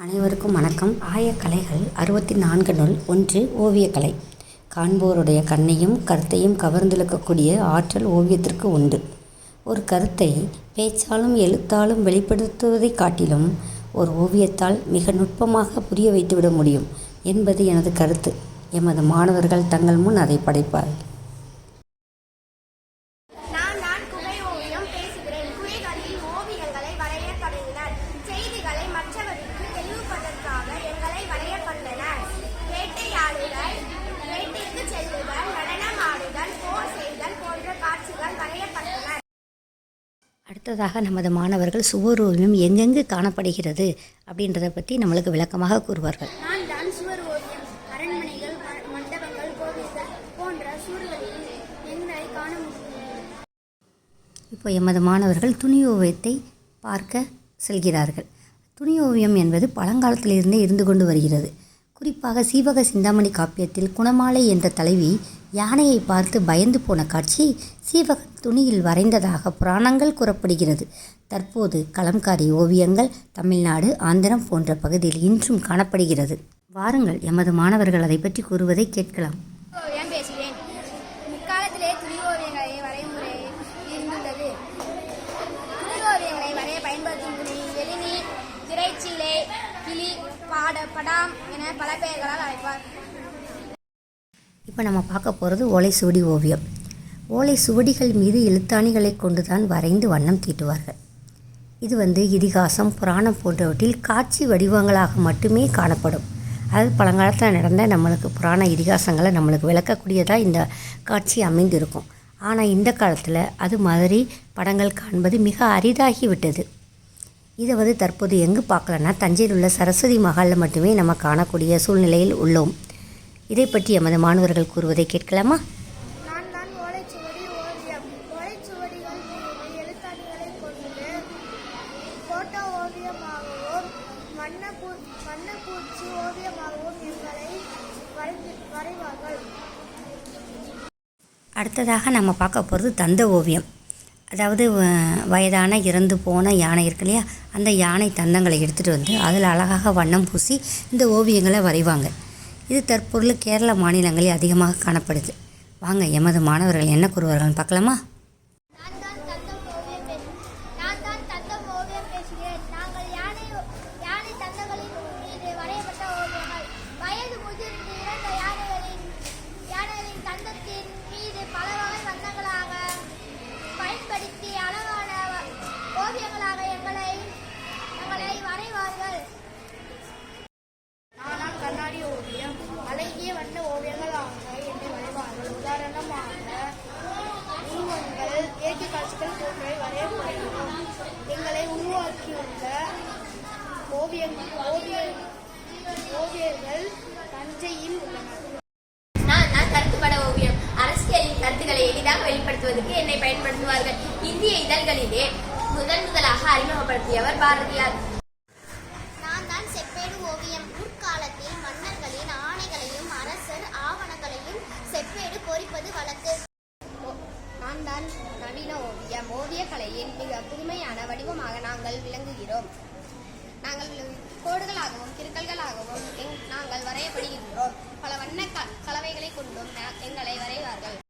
அனைவருக்கும் வணக்கம். ஆயக்கலைகள் 64னுள் ஒன்று ஓவியக்கலை. காண்போருடைய கண்ணையும் கருத்தையும் கவர்ந்திழுக்கக்கூடிய ஆற்றல் ஓவியத்திற்கு உண்டு. ஒரு கருத்தை பேச்சாலும் எழுத்தாலும் வெளிப்படுத்துவதைக் காட்டிலும் ஒரு ஓவியத்தால் மிக நுட்பமாக புரிய வைத்துவிட முடியும் என்பது எனது கருத்து. எமது மாணவர்கள் தங்கள் முன் அதை படைப்பார். அடுத்ததாக நமது மாணவர்கள் சுவர் ஓவியம் எங்கெங்கு காணப்படுகிறது அப்படின்றத பற்றி நம்மளுக்கு விளக்கமாக கூறுவார்கள். நான் சுவர் ஓவியம் அரண்மனைகள், மண்டபங்கள், கோவில்கள் போன்ற சுவர்களில் எங்களை காண முடியும். இப்போ எமது மாணவர்கள் துணி ஓவியத்தை பார்க்க செல்கிறார்கள். துணி ஓவியம் என்பது பழங்காலத்திலிருந்தே இருந்து கொண்டு வருகிறது. குறிப்பாக சீவக சிந்தாமணி காப்பியத்தில் குணமாலை என்ற தலைவி யானையை பார்த்து பயந்து போன காட்சி சீவக துணியில் வரைந்ததாக புராணங்கள் கூறப்படுகிறது. தற்போது கலம்காரி ஓவியங்கள் தமிழ்நாடு, ஆந்திரம் போன்ற பகுதியில் இன்றும் காணப்படுகிறது. வாருங்கள், எமது மாணவர்கள் அதை பற்றி கூறுவதை கேட்கலாம். முற்காலத்திலே துணி ஓவியங்களை வரையும் முறை இருந்துள்ளது. துணி ஓவியங்களை வரைய பயன்படுத்தும் துணி எளிநீர், திரைச்சீலை, கிளி, படாம் என பல பெயர்களால் அழைப்பார். இப்போ நம்ம பார்க்க போகிறது ஓலை சுவடி ஓவியம். ஓலை சுவடிகள் மீது எழுத்தாணிகளை கொண்டு தான் வரைந்து வண்ணம் தீட்டுவார்கள். இது இதிகாசம், புராணம் போன்றவற்றில் காட்சி வடிவங்களாக மட்டுமே காணப்படும். அதாவது பழங்காலத்தில் நடந்த நம்மளுக்கு புராண இதிகாசங்களை நம்மளுக்கு விளக்கக்கூடியதாக இந்த காட்சி அமைந்திருக்கும். ஆனால் இந்த காலத்தில் அது மாதிரி படங்கள் காண்பது மிக அரிதாகி விட்டது. இதை தற்போது எங்கு பார்க்கலன்னா தஞ்சையில் உள்ள சரஸ்வதி மஹாலில் மட்டுமே நம்ம காணக்கூடிய சூழ்நிலையில் உள்ளோம். இதை பற்றி எமது மாணவர்கள் கூறுவதை கேட்கலாமா? நான் ஓலைச்சுவடி ஓவியம். ஓலைச்சுவடிகள் மீது எழுத்தாணிகளை கொண்டு போட்டோ ஓவியமாகவும் வண்ணப்பூச்சி ஓவியமாகவும் எங்களை வரைவார்கள். அடுத்ததாக நம்ம பார்க்க போகிறது தந்த ஓவியம். அதாவது வயதான இறந்து போன யானை இருக்கு இல்லையா, அந்த யானை தந்தங்களை எடுத்துகிட்டு வந்து அதில் அழகாக வண்ணம் பூசி இந்த ஓவியங்களை வரைவாங்க. இது தற்பொருள் கேரள மாநிலங்களில் அதிகமாக காணப்படுது. வாங்க, எமது மாணவர்கள் என்ன கூறுவார்கள் பார்க்கலாமா? கண்ணாடி ஓவியம் அழகிய வண்ண ஓவியங்களாக என்னை வரைவார்கள். உதாரணமாக உருவங்கள், இயற்கை காட்சிகள் போன்றவை வரையப்படுகிறோம். எங்களை உருவாக்கியுள்ள ஓவியர்கள் தஞ்சையில் உள்ளனர். நான் கருத்துப்பட ஓவியம். அரசியலின் கருத்துக்களை எளிதாக வெளிப்படுத்துவதற்கு என்னை பயன்படுத்துவார்கள். இந்திய இதழ்களிலே முதலாக அறிமுகப்படுத்தியவர் பாரதியார். நான் செப்பேடு ஓவியம். முற்காலத்தில் மன்னர்களின் ஆணைகளையும் அரசர் ஆவணங்களையும் செப்பேடு பொறிப்பது வழக்கு. நான் நவீன ஓவியம். ஓவியக்கலையின் மிக புதுமையான வடிவமாக நாங்கள் விளங்குகிறோம். கோடுகளாகவும் கிறுக்கல்களாகவும் நாங்கள் வரையப்படுகின்றோம். பல வண்ண கலவைகளை கொண்டும் எங்களை வரைவார்கள்.